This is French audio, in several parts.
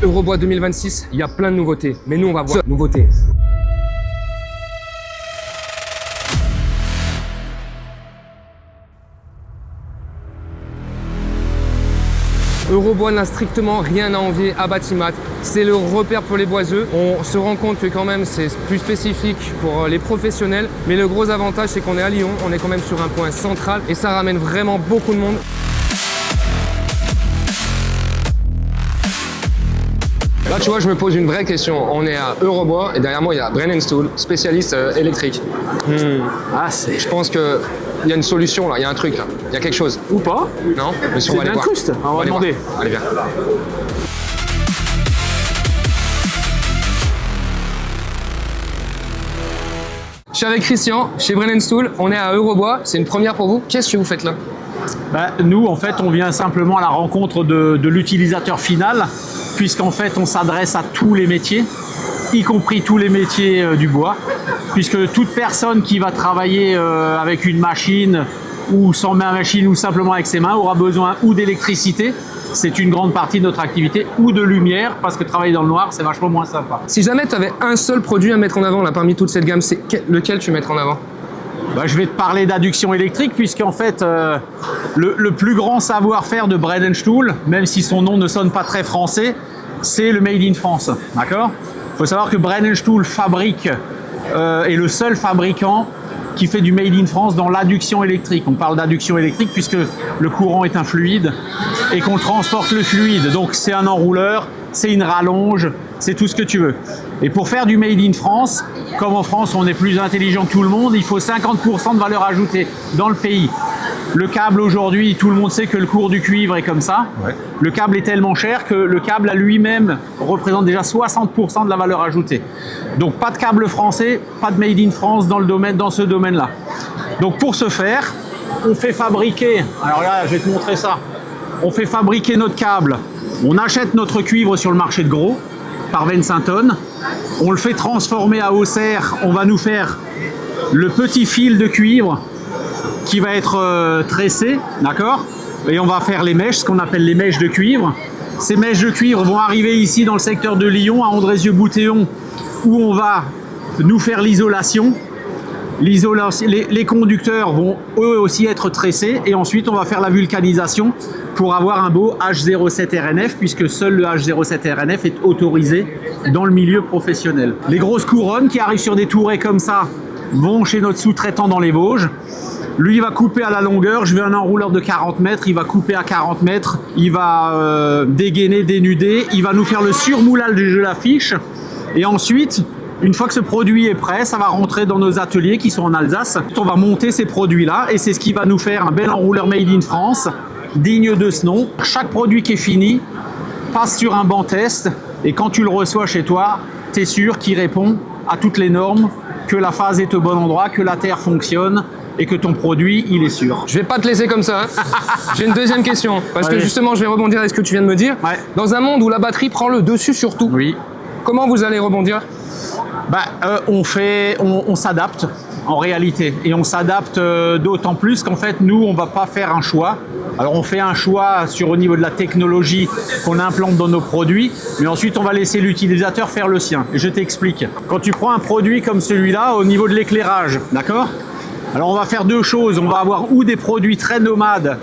Eurobois 2026, il y a plein de nouveautés. Mais nous, on va voir nouveautés. Eurobois n'a strictement rien à envier à Batimat. C'est le repère pour les boiseux. On se rend compte que quand même c'est plus spécifique pour les professionnels. Mais le gros avantage, c'est qu'on est à Lyon. On est quand même sur un point central et ça ramène vraiment beaucoup de monde. Là, tu vois, je me pose une vraie question. On est à Eurobois et derrière moi, il y a Brennenstuhl, spécialiste électrique. Je pense qu'il y a une solution là, il y a un truc là, il y a quelque chose. Ou pas? Non? Mais si C'est on va aller voir. On va demander. Allez, viens. Je suis avec Christian, chez Brennenstuhl. On est à Eurobois. C'est une première pour vous. Qu'est-ce que vous faites là? Nous, en fait, on vient simplement à la rencontre de l'utilisateur final, puisqu'en fait, on s'adresse à tous les métiers, y compris tous les métiers du bois, puisque toute personne qui va travailler avec une machine ou sans machine ou simplement avec ses mains aura besoin ou d'électricité, c'est une grande partie de notre activité, ou de lumière, parce que travailler dans le noir, c'est vachement moins sympa. Si jamais tu avais un seul produit à mettre en avant là, parmi toute cette gamme, c'est lequel tu mettrais en avant? Je vais te parler d'adduction électrique, puisqu'en fait, le plus grand savoir-faire de Brennenstuhl, même si son nom ne sonne pas très français, c'est le Made in France. D'accord? Il faut savoir que Brennenstuhl fabrique, est le seul fabricant qui fait du Made in France dans l'adduction électrique. On parle d'adduction électrique puisque le courant est un fluide et qu'on transporte le fluide. Donc c'est un enrouleur, c'est une rallonge, c'est tout ce que tu veux. Et pour faire du Made in France, comme en France on est plus intelligent que tout le monde, il faut 50% de valeur ajoutée dans le pays. Le câble aujourd'hui, tout le monde sait que le cours du cuivre est comme ça. Ouais. Le câble est tellement cher que le câble à lui-même représente déjà 60% de la valeur ajoutée. Donc pas de câble français, pas de Made in France dans ce domaine-là. Donc pour ce faire, on fait fabriquer, alors là je vais te montrer ça, on fait fabriquer notre câble, on achète notre cuivre sur le marché de gros par Vincenton, on le fait transformer à Auxerre, on va nous faire le petit fil de cuivre qui va être tressé, d'accord? Et on va faire les mèches, ce qu'on appelle les mèches de cuivre. Ces mèches de cuivre vont arriver ici dans le secteur de Lyon, à Andrézieux-Bouthéon, où on va nous faire l'isolation. Les conducteurs vont eux aussi être tressés et ensuite on va faire la vulcanisation pour avoir un beau H07RNF, puisque seul le H07RNF est autorisé dans le milieu professionnel. Les grosses couronnes qui arrivent sur des tourets comme ça vont chez notre sous-traitant dans les Vosges. Lui, il va couper à la longueur. Je veux un enrouleur de 40 mètres. Il va couper à 40 mètres. Il va dégainer, dénuder. Il va nous faire le surmoulage de la fiche. Et ensuite, une fois que ce produit est prêt, ça va rentrer dans nos ateliers qui sont en Alsace. On va monter ces produits-là et c'est ce qui va nous faire un bel enrouleur Made in France, digne de ce nom. Chaque produit qui est fini passe sur un banc test et quand tu le reçois chez toi, tu es sûr qu'il répond à toutes les normes, que la phase est au bon endroit, que la terre fonctionne et que ton produit, il est sûr. Je vais pas te laisser comme ça. J'ai une deuxième question, parce que justement, je vais rebondir avec ce que tu viens de me dire. Ouais. Dans un monde où la batterie prend le dessus sur tout, comment vous allez rebondir? On s'adapte en réalité. Et on s'adapte d'autant plus qu'en fait, nous, on va pas faire un choix. Alors, on fait un choix au niveau de la technologie qu'on implante dans nos produits, mais ensuite, on va laisser l'utilisateur faire le sien. Et je t'explique. Quand tu prends un produit comme celui-là, au niveau de l'éclairage, d'accord? Alors on va faire deux choses, on va avoir ou des produits très nomades,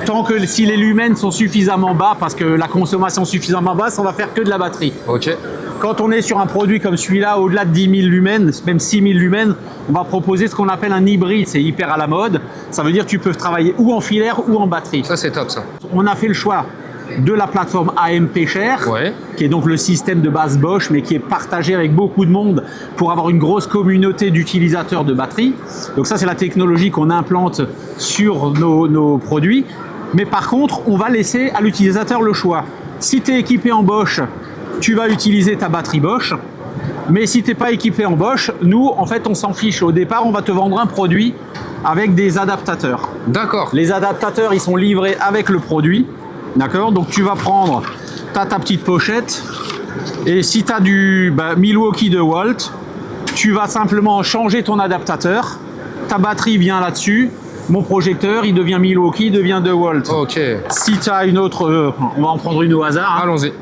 tant que si les lumens sont suffisamment bas, parce que la consommation suffisamment basse, on va faire que de la batterie. Ok. Quand on est sur un produit comme celui-là, au-delà de 10 000 lumens, même 6 000 lumens, on va proposer ce qu'on appelle un hybride, c'est hyper à la mode. Ça veut dire que tu peux travailler ou en filaire ou en batterie. Ça c'est top ça. On a fait le choix de la plateforme AMP Share, qui est donc le système de base Bosch, mais qui est partagé avec beaucoup de monde pour avoir une grosse communauté d'utilisateurs de batteries. Donc ça, c'est la technologie qu'on implante sur nos produits. Mais par contre, on va laisser à l'utilisateur le choix. Si tu es équipé en Bosch, tu vas utiliser ta batterie Bosch. Mais si tu n'es pas équipé en Bosch, nous, en fait, on s'en fiche. Au départ, on va te vendre un produit avec des adaptateurs. D'accord. Les adaptateurs, ils sont livrés avec le produit. D'accord, donc tu vas prendre ta petite pochette et si tu as du Milwaukee de Walt, tu vas simplement changer ton adaptateur, ta batterie vient là-dessus, mon projecteur il devient Milwaukee, il devient de Walt. Ok. Si tu as une autre, on va en prendre une au hasard. Allons-y.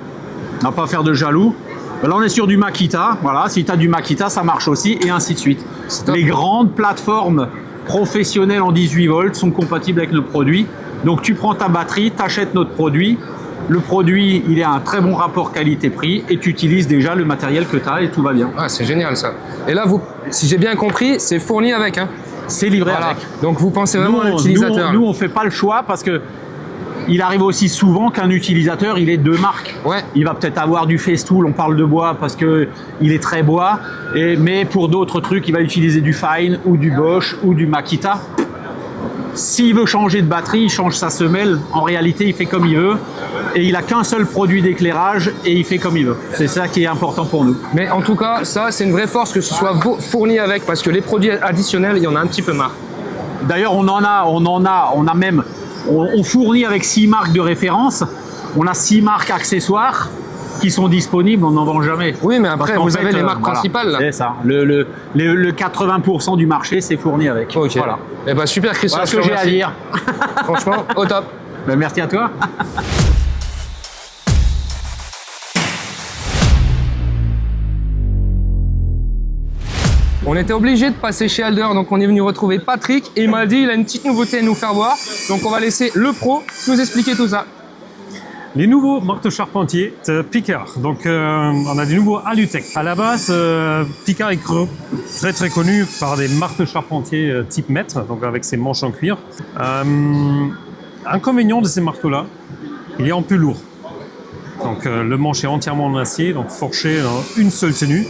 On va pas faire de jaloux. Là, on est sur du Makita. Voilà, si tu as du Makita, ça marche aussi, et ainsi de suite. Les grandes plateformes professionnelles en 18 volts sont compatibles avec nos produits. Donc, tu prends ta batterie, tu achètes notre produit. Le produit, il est à un très bon rapport qualité-prix et tu utilises déjà le matériel que tu as et tout va bien. Ah, c'est génial ça. Et là, si j'ai bien compris, c'est fourni avec. Hein. C'est livré avec. Donc, vous pensez vraiment à l'utilisateur. Nous, on ne fait pas le choix parce que il arrive aussi souvent qu'un utilisateur, il est de marque. Ouais. Il va peut-être avoir du Festool, on parle de bois parce qu'il est très bois, mais pour d'autres trucs, il va utiliser du Fine ou du Bosch ou du Makita. S'il veut changer de batterie, il change sa semelle. En réalité, il fait comme il veut. Et il n'a qu'un seul produit d'éclairage et il fait comme il veut. C'est ça qui est important pour nous. Mais en tout cas, ça, c'est une vraie force que ce soit fourni avec parce que les produits additionnels, il y en a un petit peu marre. D'ailleurs, on fournit avec 6 marques de référence. On a 6 marques accessoires qui sont disponibles, on n'en vend jamais. Oui, mais après, vous avez les marques principales là. C'est ça. Le 80% du marché, c'est fourni avec. Ok. Voilà. Eh ben, super, Christian. Voilà ce que j'ai à dire. Franchement, au top. Ben, merci à toi. On était obligé de passer chez Alder, donc on est venu retrouver Patrick et il m'a dit il a une petite nouveauté à nous faire voir. Donc on va laisser le pro nous expliquer tout ça. Les nouveaux marteaux charpentiers de Picard. Donc on a des nouveaux Alutech. À la base, Picard est très connu par des marteaux charpentiers type mètre, donc avec ses manches en cuir. Inconvénient de ces marteaux-là, il est un peu lourd. Donc le manche est entièrement en acier, donc fourché dans une seule tenue.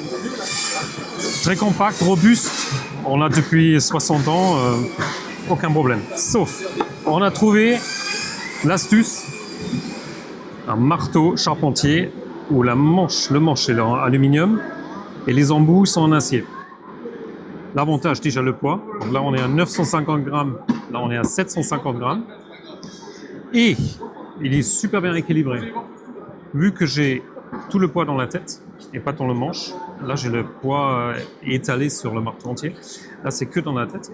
Très compact, robuste, on l'a depuis 60 ans, aucun problème. Sauf, on a trouvé l'astuce, un marteau charpentier où le manche est en aluminium et les embouts sont en acier. L'avantage, déjà le poids, donc là on est à 950 grammes, là on est à 750 grammes. Et il est super bien équilibré. Vu que j'ai tout le poids dans la tête et pas dans le manche, là j'ai le poids étalé sur le marteau entier. Là c'est que dans la tête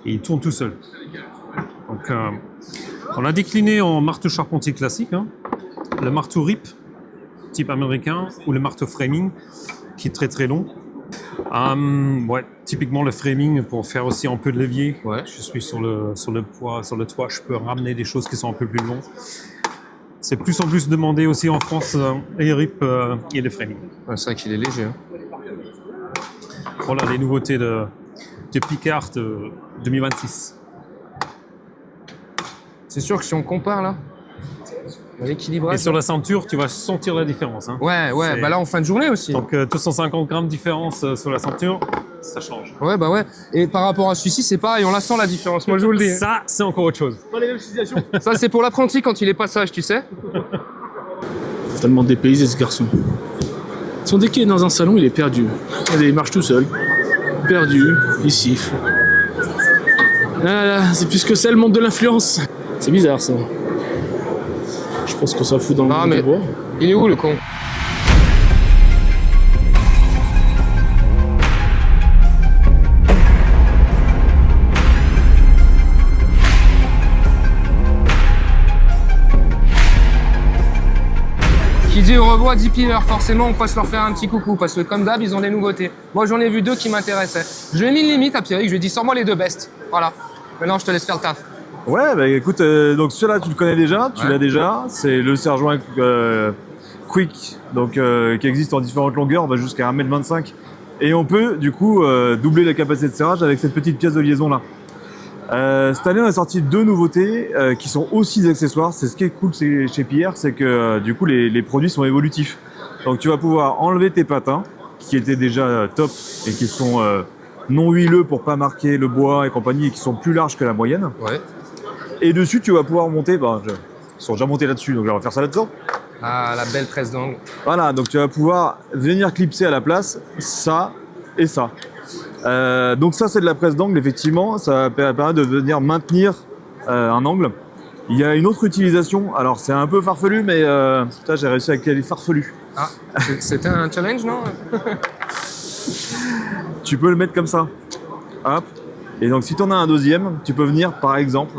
et il tourne tout seul. Donc on a décliné en marteau charpentier classique, hein, le marteau RIP type américain ou le marteau framing qui est très long. Ouais, typiquement le framing pour faire aussi un peu de levier. Ouais. Je suis sur le toit, je peux ramener des choses qui sont un peu plus longues. C'est plus en plus demandé aussi en France, les RIP et le framing. Ouais, c'est vrai qu'il est léger. Hein. Voilà les nouveautés de Picard 2026. C'est sûr que si on compare là, l'équilibrage. Et sur la ceinture, tu vas sentir la différence. Hein. Ouais, bah là en fin de journée aussi. Donc 250 grammes de différence sur la ceinture, ça change. Ouais, bah ouais. Et par rapport à celui-ci, c'est pareil, on la sent la différence, moi je vous le dis. Ça, c'est encore autre chose. Pas les mêmes utilisations. Ça, c'est pour l'apprenti quand il est passage, tu sais. Tellement dépaysé ce garçon. Dès qu'il est dans un salon, il est perdu. Regardez, il marche tout seul. Perdu, il siffle. Ah là, c'est plus que ça le monde de l'influence. C'est bizarre ça. Je pense qu'on s'en fout dans le monde du bois. Il est où le con? Qui dit au revoir 10 pilleurs, forcément on passe leur faire un petit coucou parce que comme d'hab ils ont des nouveautés. Moi j'en ai vu 2 qui m'intéressaient. Je lui ai mis une limite à Pierrick, je lui ai dit sors-moi les 2 bestes. Voilà. Maintenant je te laisse faire le taf. Ouais, bah écoute, donc celui-là tu le connais déjà, tu l'as déjà, c'est le serre-joint Quick, donc qui existe en différentes longueurs, on va jusqu'à 1m25 et on peut du coup doubler la capacité de serrage avec cette petite pièce de liaison là. Cette année on a sorti 2 nouveautés qui sont aussi des accessoires, c'est ce qui est cool chez Pierre, c'est que du coup les produits sont évolutifs. Donc tu vas pouvoir enlever tes patins qui étaient déjà top et qui sont non huileux pour pas marquer le bois et compagnie et qui sont plus larges que la moyenne. Ouais. Et dessus, tu vas pouvoir monter, ils sont déjà montés là-dessus, donc je vais faire ça là-dedans. Ah, la belle presse d'angle. Voilà, donc tu vas pouvoir venir clipser à la place ça et ça. Donc ça, c'est de la presse d'angle, effectivement, ça permet de venir maintenir un angle. Il y a une autre utilisation, alors c'est un peu farfelu, mais putain, j'ai réussi à caler farfelu. Ah, c'était un challenge, non? Tu peux le mettre comme ça. Hop. Et donc, si tu en as un deuxième, tu peux venir, par exemple,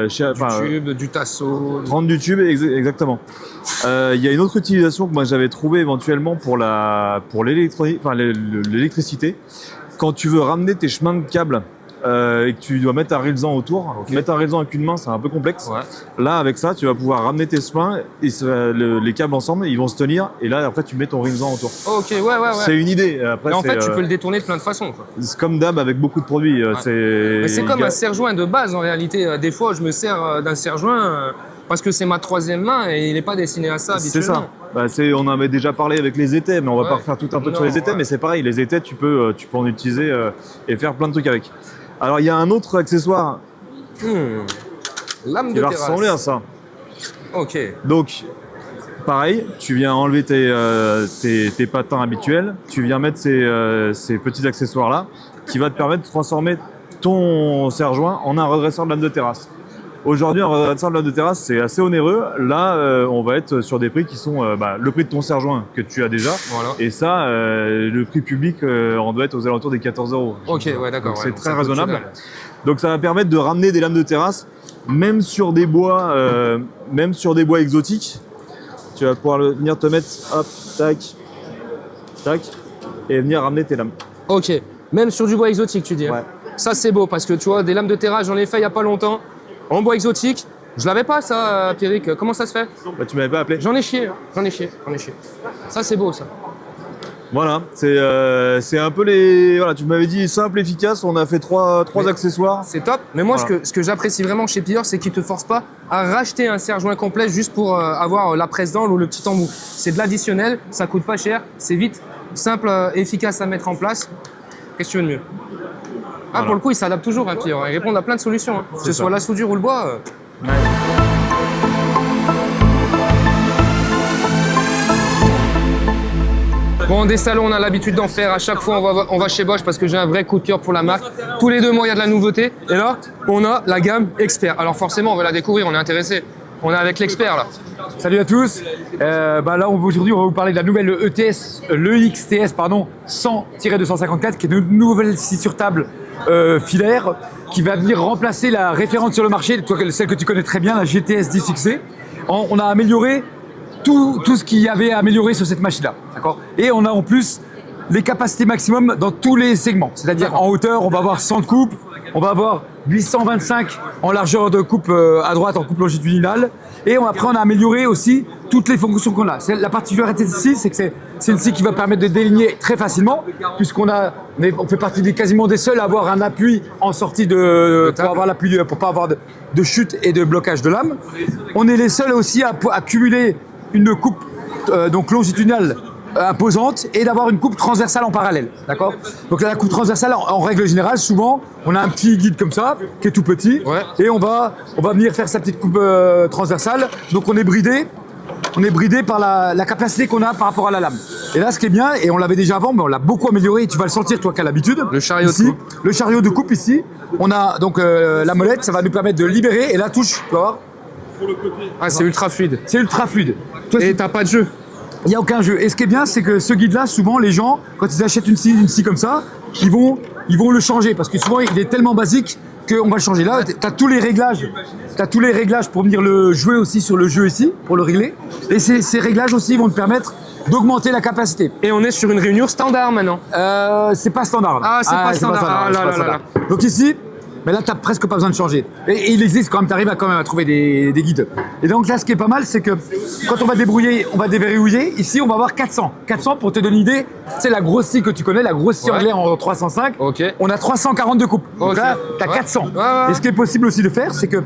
Du tube, du tasseau. prendre du tube, exactement. Il y a une autre utilisation que moi j'avais trouvée éventuellement pour l'électronique, enfin l'électricité. Quand tu veux ramener tes chemins de câbles et que tu dois mettre un rélesant autour, mettre un rélesant avec une main, c'est un peu complexe. Ouais. Là, avec ça, tu vas pouvoir ramener tes chemins et les câbles ensemble, ils vont se tenir. Et là, après, tu mets ton rélesant autour. Ok, ouais. C'est une idée. Après, Mais en fait, tu peux le détourner de plein de façons, quoi. c'est comme d'hab avec beaucoup de produits. Mais c'est comme un serre-joint de base en réalité. Des fois, je me sers d'un serre-joint parce que c'est ma troisième main et il n'est pas destiné à ça C'est habituellement. ça. On avait déjà parlé avec les étais, mais on va Ouais. pas refaire tout un peu sur Non, les étais, ouais. mais c'est pareil, les étais, tu peux en utiliser et faire plein de trucs avec. Alors, il y a un autre accessoire Lame qui de va terrasse. ressembler à ça. Ok. Donc, pareil, tu viens enlever tes patins habituels, tu viens mettre ces petits accessoires-là, qui va te permettre de transformer ton serre-joint en un redresseur de lame de terrasse. Aujourd'hui, un redresseur de lame de terrasse, c'est assez onéreux. Là, on va être sur des prix qui sont le prix de ton serre-joint que tu as déjà. Voilà. Et ça, le prix public, on doit être aux alentours des 14 €. Ok, ouais, d'accord. Donc, ouais, c'est donc très ça coûte raisonnable. que dalle. Donc ça va permettre de ramener des lames de terrasse, même sur des bois exotiques. Tu vas pouvoir venir te mettre, hop, tac, tac, et venir ramener tes lames. Ok. Même sur du bois exotique, tu dis. Hein. Ouais. Ça, c'est beau parce que tu vois, des lames de terrasse, j'en ai fait il n'y a pas longtemps. En bois exotique. Je l'avais pas, ça, Pierrick. Comment ça se fait? Bah, tu m'avais pas appelé. J'en ai chié. Ça, c'est beau, ça. Voilà, c'est un peu les. Voilà, tu m'avais dit simple, efficace. On a fait trois accessoires. C'est top. Mais moi, Voilà. ce que j'apprécie vraiment chez Pilleur, c'est qu'ils te forcent pas à racheter un serre-joint complet juste pour avoir la presse d'angle ou le petit embout. C'est de l'additionnel, ça coûte pas cher, c'est vite, simple, efficace à mettre en place. Qu'est-ce que tu veux de mieux? Ah, Voilà. pour le coup, ils s'adaptent toujours, hein, Pilleur. Ils répondent à plein de solutions. Hein. Que ce ça. soit la soudure ou le bois. Bon, des salons, on a l'habitude d'en faire. À chaque fois, on va chez Bosch parce que j'ai un vrai coup de cœur pour la marque. Tous les 2 mois, il y a de la nouveauté. Et là, on a la gamme Expert. Alors forcément, on va la découvrir, on est intéressé. On est avec l'expert là. Salut à tous. Là, aujourd'hui, on va vous parler de la nouvelle ETS, l'EXTS, pardon, 100-254, qui est une nouvelle scie sur table filaire qui va venir remplacer la référente sur le marché, celle que tu connais très bien, la GTS 10XC. On a amélioré tout ce qu'il y avait à améliorer sur cette machine-là. D'accord ? Et on a en plus les capacités maximum dans tous les segments. C'est-à-dire en hauteur, on va avoir 100 de coupe, on va avoir 825 en largeur de coupe à droite en coupe longitudinale. Et après, on a amélioré aussi toutes les fonctions qu'on a. La particularité de cette scie, c'est que c'est une scie qui va permettre de déligner très facilement, puisqu'on fait partie quasiment des seuls à avoir un appui en sortie pour avoir l'appui, pour pas avoir de chute et de blocage de lame. On est les seuls aussi à cumuler une coupe donc longitudinale imposante et d'avoir une coupe transversale en parallèle, d'accord? Donc là, la coupe transversale, en règle générale, souvent, on a un petit guide comme ça, qui est tout petit, Ouais. et on va venir faire sa petite coupe transversale. Donc on est bridé par la capacité qu'on a par rapport à la lame. Et là, ce qui est bien, et on l'avait déjà avant, mais on l'a beaucoup amélioré, et tu vas le sentir toi qu'à l'habitude. Le chariot de Ici, coupe. Le chariot de coupe ici. On a donc la molette, ça va nous permettre de libérer, et la touche, tu vas voir, Ah, c'est ultra fluide. c'est ultra fluide. Toi, Et t'as pas de jeu. il n'y a aucun jeu. Et ce qui est bien, c'est que ce guide-là, souvent, les gens, quand ils achètent une scie comme ça, ils vont le changer. Parce que souvent, il est tellement basique qu'on va le changer. Là, tu as tous les réglages. Tu as tous les réglages pour venir le jouer aussi sur le jeu ici, pour le régler. Et ces réglages aussi vont te permettre d'augmenter la capacité. Et on est sur une réunion standard maintenant. C'est pas standard. Ah, c'est pas standard. Ah, là, c'est pas là, standard. Donc ici, mais là, tu n'as presque pas besoin de changer. Et il existe quand même, tu arrives quand même à trouver des guides. Et donc là, ce qui est pas mal, c'est que quand on va débrouiller, on va déverrouiller. Ici, on va avoir 400. 400, pour te donner une idée, c'est la grosse scie que tu connais, la grosse scie Ouais. anglaise en 305. Ok. On a 342 coupes. Donc Ok. là, tu as Ouais. 400. Ouais, ouais. Et ce qui est possible aussi de faire, c'est que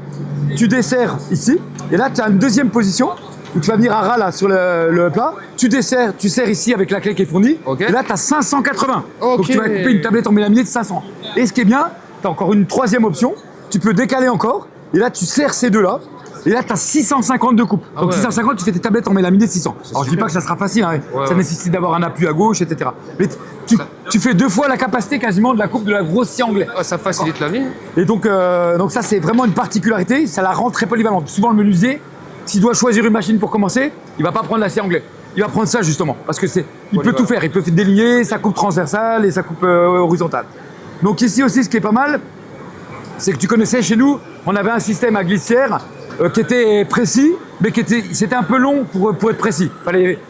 tu desserres ici. Et là, tu as une deuxième position où tu vas venir à ras là sur le plat. Tu serres ici avec la clé qui est fournie. Ok. Et là, tu as 580. Ok. Donc tu vas couper une tablette en mélamine de 500. Et ce qui est bien, tu as encore une troisième option. Tu peux décaler encore. Et là, tu serres ces deux-là. Et là, tu as 652 coupes. Donc ouais. 650, tu fais tes tablettes en mélaminé de 600. Alors, je dis pas que ça sera facile. Hein. Ça ouais. nécessite d'avoir un appui à gauche, etc. Mais tu fais 2 fois la capacité quasiment de la coupe de la grosse scie anglaise. Ah, ça facilite la vie. Et donc ça, c'est vraiment une particularité. Ça la rend très polyvalente. Souvent, le menuisier, s'il doit choisir une machine pour commencer, il va pas prendre la scie anglaise. Il va prendre ça justement. Parce que il peut tout faire. Il peut déligner sa coupe transversale et sa coupe horizontale. Donc ici aussi, ce qui est pas mal, c'est que tu connaissais chez nous, on avait un système à glissière qui était précis, mais c'était un peu long pour être précis.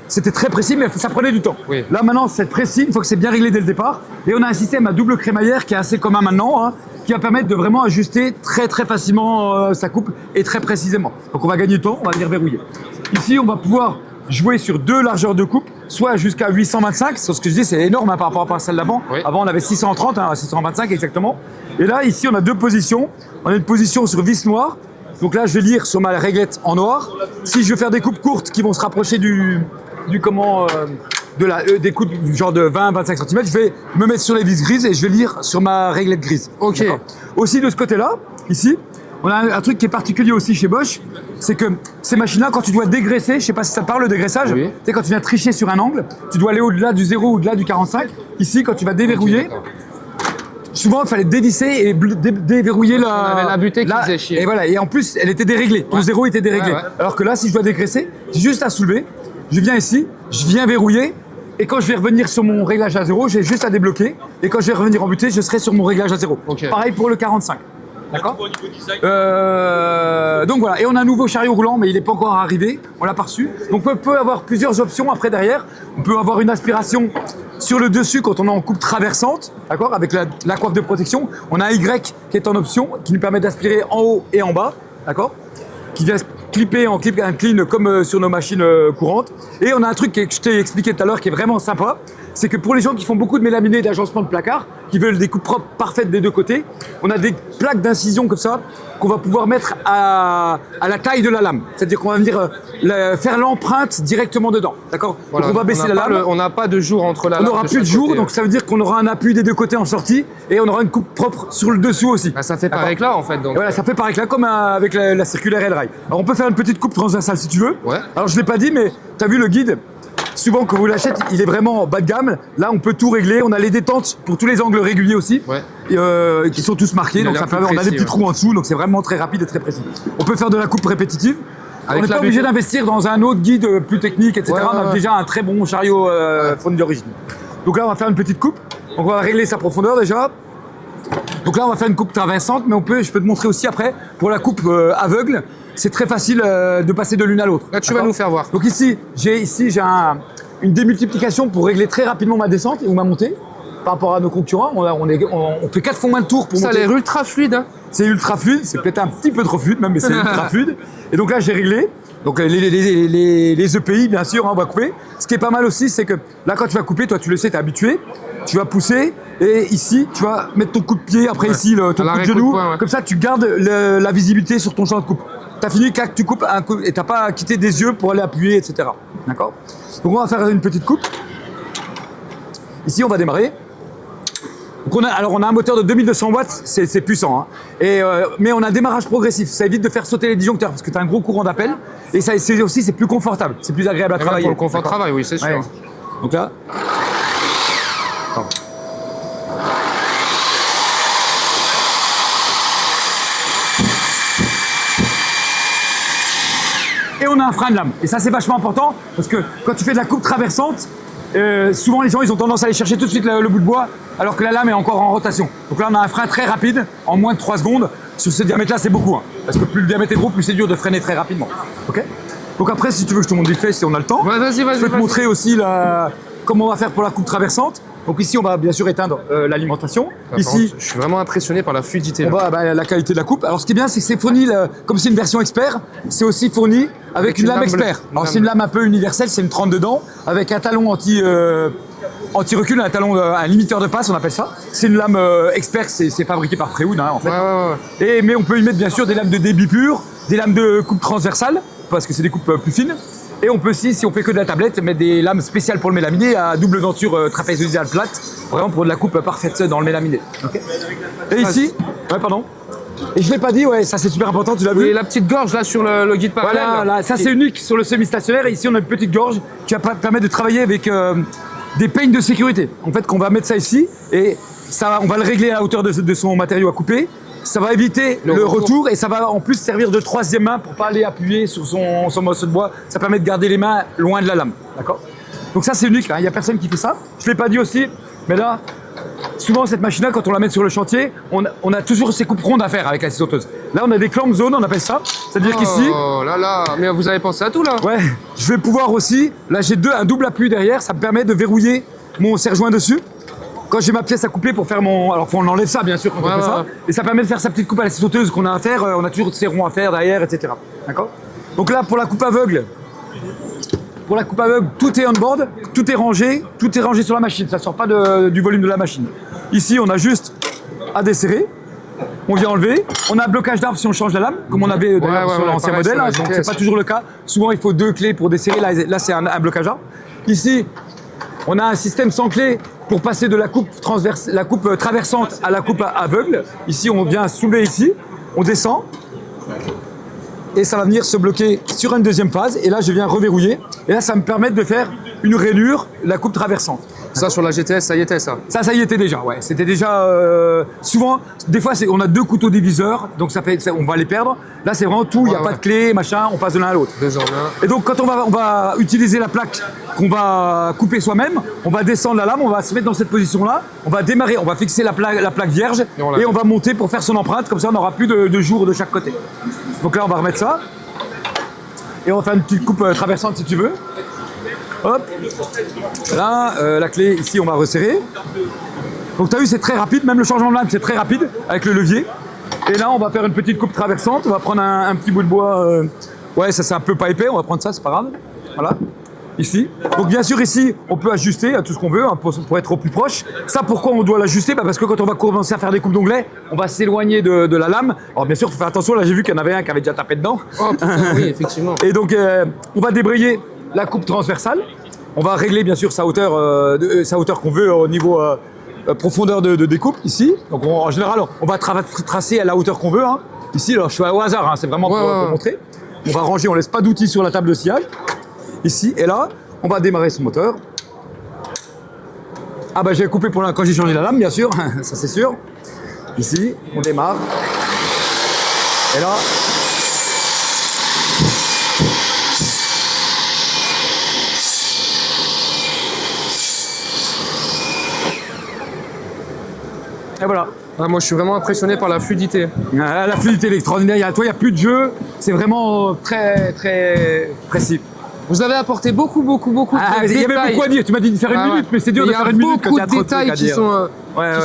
C'était très précis, mais ça prenait du temps. Oui. Là maintenant, c'est précis, il faut que c'est bien réglé dès le départ. Et on a un système à double crémaillère qui est assez commun maintenant, hein, qui va permettre de vraiment ajuster très très facilement sa coupe et très précisément. Donc on va gagner du temps, on va venir verrouiller. Ici, on va pouvoir jouer sur 2 largeurs de coupe, soit jusqu'à 825, c'est ce que je dis, c'est énorme hein, par rapport à celle d'avant. Oui. Avant, on avait 630, 625 exactement. Et là, ici, on a 2 positions. On a une position sur vis noire. Donc là, je vais lire sur ma réglette en noir. Si je veux faire des coupes courtes qui vont se rapprocher des coupes du genre de 20-25 cm, je vais me mettre sur les vis grises et je vais lire sur ma réglette grise. Ok. D'accord. Aussi, de ce côté-là, ici, on a un truc qui est particulier aussi chez Bosch, c'est que ces machines-là, quand tu dois dégraisser, je sais pas si ça te parle le dégraissage, Oui. tu sais, quand tu viens tricher sur un angle, tu dois aller au-delà du 0 ou au-delà du 45. Ici, quand tu vas déverrouiller, D'accord. souvent, il fallait dévisser et déverrouiller la... On avait la butée qui faisait chier. Et voilà, et en plus, elle était déréglée. Ton 0 était déréglé. Ouais, ouais. Alors que là, si je dois dégraisser, j'ai juste à soulever, je viens ici, je viens verrouiller, et quand je vais revenir sur mon réglage à 0, j'ai juste à débloquer, et quand je vais revenir en butée, je serai sur mon réglage à 0. Ok. Pareil pour le 45. D'accord. Donc voilà, et on a un nouveau chariot roulant, mais il n'est pas encore arrivé, on l'a pas reçu. Donc on peut avoir plusieurs options après derrière. On peut avoir une aspiration sur le dessus quand on est en coupe traversante, d'accord, avec la coiffe de protection. On a un Y qui est en option, qui nous permet d'aspirer en haut et en bas, d'accord, qui vient clipper en clip un clean comme sur nos machines courantes. Et on a un truc que je t'ai expliqué tout à l'heure qui est vraiment sympa, c'est que pour les gens qui font beaucoup de mélaminés et d'agencement de placard, qui veulent des coupes propres parfaites des deux côtés, on a des plaques d'incision comme ça qu'on va pouvoir mettre à la taille de la lame. C'est-à-dire qu'on va venir faire l'empreinte directement dedans, d'accord. Voilà. Donc on va baisser la lame. On n'a pas de jour entre la On lame. n'aura de plus de chaque jour, côté, donc ça veut dire qu'on aura un appui des deux côtés en sortie et on aura une coupe propre sur le dessous aussi. Bah, ça fait par D'accord. éclat en fait. Donc. Et voilà, ça fait par éclat comme avec la circulaire et le rail. Alors on peut faire une petite coupe transversale si tu veux. Ouais. Alors je l'ai pas dit, mais tu as vu le guide. Souvent quand vous l'achetez, il est vraiment bas de gamme. Là, on peut tout régler. On a les détentes pour tous les angles réguliers aussi, Ouais. qui sont tous marqués. Il a Donc l'air ça plus permet, on a des précis, petits trous en dessous, donc c'est vraiment très rapide et très précis. On peut faire de la coupe répétitive. On Avec n'est la pas obligé butée. d'investir dans un autre guide plus technique, etc. Ouais, ouais, On a ouais. déjà un très bon chariot fourni d'origine. Donc là, on va faire une petite coupe. Donc on va régler sa profondeur déjà. Donc là, on va faire une coupe traversante, mais je peux te montrer aussi après, pour la coupe aveugle, c'est très facile de passer de l'une à l'autre. Là, tu vas D'accord. nous faire voir. Donc ici, j'ai une démultiplication pour régler très rapidement ma descente ou ma montée par rapport à nos concurrents. On fait 4 fois moins de tours pour Ça a monter. l'air ultra fluide. Hein. C'est ultra fluide, c'est peut-être un petit peu trop fluide même, mais c'est ultra fluide. Et donc là, j'ai réglé. Donc les EPI, bien sûr, hein, on va couper. Ce qui est pas mal aussi, c'est que là, quand tu vas couper, toi, tu le sais, t'es habitué. Tu vas pousser et ici, tu vas mettre ton coup de pied, après ici, ton coup de l'arrêt, coup de genou. poing, ouais. Comme ça, tu gardes la visibilité sur ton champ de coupe. T'as fini, clac, tu coupes un coup et t'as pas quitté des yeux pour aller appuyer, etc. D'accord. Donc on va faire une petite coupe. Ici, on va démarrer. Donc on a un moteur de 2200 watts, c'est puissant. Hein. Mais on a un démarrage progressif. Ça évite de faire sauter les disjoncteurs parce que tu as un gros courant d'appel. Et c'est plus confortable, c'est plus agréable à Et même travailler. pour le confort de D'accord. travail, oui, c'est sûr. Ouais. Donc là. Et on a un frein de lame. Et ça, c'est vachement important parce que quand tu fais de la coupe traversante, souvent les gens ils ont tendance à aller chercher tout de suite le bout de bois alors que la lame est encore en rotation. Donc là, on a un frein très rapide en moins de 3 secondes. Sur ce diamètre-là, c'est beaucoup. Hein, parce que plus le diamètre est gros, plus c'est dur de freiner très rapidement. Ok. Donc après, si tu veux que je te montre vite fait, si on a le temps, Ouais, vas-y. je peux te montrer aussi comment on va faire pour la coupe traversante. Donc ici, on va bien sûr éteindre l'alimentation. Par Ici, contre, je suis vraiment impressionné par la fluidité. on là. va la qualité de la coupe. Alors ce qui est bien, c'est que c'est fourni, comme c'est une version expert, c'est aussi fourni avec une lame expert. Alors c'est une lame un peu universelle, c'est une 32 dents, avec un talon anti-recul, un limiteur de passe, on appelle ça. C'est une lame expert, c'est fabriqué par Freewood en fait. Ouais. Mais on peut y mettre bien sûr des lames de débit pur, des lames de coupe transversale, parce que c'est des coupes plus fines. Et on peut aussi, si on fait que de la tablette, mettre des lames spéciales pour le mélaminé à double denture trapézoïdale plate, vraiment pour de la coupe parfaite dans le mélaminé. Okay. Et ici, ouais pardon. Et je l'ai pas dit, ouais, ça c'est super important, tu l'as vu. Et la petite gorge là sur le guide parallèle. Voilà, là, ça c'est unique sur le semi-stationnaire. Et ici on a une petite gorge qui va permettre de travailler avec des peignes de sécurité. En fait, qu'on va mettre ça ici et ça, on va le régler à la hauteur de son matériau à couper. Ça va éviter le retour et ça va en plus servir de troisième main pour pas aller appuyer sur son morceau de bois. Ça permet de garder les mains loin de la lame, d'accord. Donc ça c'est unique, il n'y a personne qui fait ça. Je l'ai pas dit aussi, mais là, souvent cette machine-là, quand on la met sur le chantier, on a toujours ces coupes rondes à faire avec la scie sauteuse. Là, on a des clamp zones, on appelle ça. C'est-à-dire qu'ici, Oh là là, mais vous avez pensé à tout là. ouais, je vais pouvoir aussi, là j'ai un double appui derrière, ça me permet de verrouiller mon serre-joint dessus. Quand j'ai ma pièce à couper pour faire mon... Alors, on enlève ça, bien sûr, quand on fait ça. Et ça permet de faire sa petite coupe à la scie sauteuse qu'on a à faire. On a toujours ces ronds à faire derrière, etc. D'accord? Donc là, pour la coupe aveugle, tout est on board, tout est rangé sur la machine. Ça ne sort pas du volume de la machine. Ici, on a juste à desserrer. On vient enlever. On a un blocage d'arbre si on change la lame, comme on avait d'ailleurs sur l'ancien pareil, modèle. sur la Donc, GTS. c'est pas toujours le cas. Souvent, il faut 2 clés pour desserrer. Là c'est un blocage d'arbre. Ici, on a un système sans clé pour passer de la coupe traversante à la coupe aveugle. Ici, on vient soulever ici, on descend et ça va venir se bloquer sur une deuxième phase. Et là, je viens reverrouiller. Et là, ça me permet de faire une rainure, la coupe traversante. Ça sur la GTS, ça y était ça. Ça y était déjà, ouais. C'était déjà... souvent, des fois, on a 2 couteaux diviseurs, donc on va les perdre. Là, c'est vraiment tout, il n'y a pas de clé, machin, on passe de l'un à l'autre. 2 ans là. Et donc, quand on va utiliser la plaque qu'on va couper soi-même, on va descendre la lame, on va se mettre dans cette position-là, on va démarrer, on va fixer la plaque vierge et on va monter pour faire son empreinte, comme ça on n'aura plus de jours de chaque côté. Donc là, on va remettre ça. Et on va faire une petite coupe traversante si tu veux. Hop. Là, la clé, ici, on va resserrer. Donc tu as vu, c'est très rapide, même le changement de lame, c'est très rapide avec le levier. Et là, on va faire une petite coupe traversante, on va prendre un petit bout de bois. Ouais, ça c'est un peu pas épais, on va prendre ça, c'est pas grave. Voilà, ici. Donc bien sûr, ici, on peut ajuster à tout ce qu'on veut hein, pour être au plus proche. Ça, pourquoi on doit l'ajuster? Parce que quand on va commencer à faire des coupes d'onglets, on va s'éloigner de la lame. Alors bien sûr, il faut faire attention, là j'ai vu qu'il y en avait un qui avait déjà tapé dedans. Oh putain, oui, effectivement. Et donc, on va débrayer la coupe transversale. On va régler bien sûr sa hauteur qu'on veut au niveau profondeur de découpe ici. Donc en général, on va tracer à la hauteur qu'on veut. Hein. Ici, alors, je suis au hasard, hein, c'est vraiment pour montrer. On va ranger, on laisse pas d'outils sur la table de sciage. Ici et là, on va démarrer son moteur. Ah bah j'ai coupé quand j'ai changé la lame, bien sûr, ça c'est sûr. Ici, on démarre. Et là, et voilà. Ah, moi je suis vraiment impressionné par la fluidité. La fluidité est extraordinaire. Toi, il n'y a plus de jeu. C'est vraiment très, très précis. Vous avez apporté beaucoup de Il y détails. avait beaucoup à dire. Tu m'as dit de faire une minute, mais c'est dur de faire une minute quand il y a trop de trucs à beaucoup de détails dire. qui sont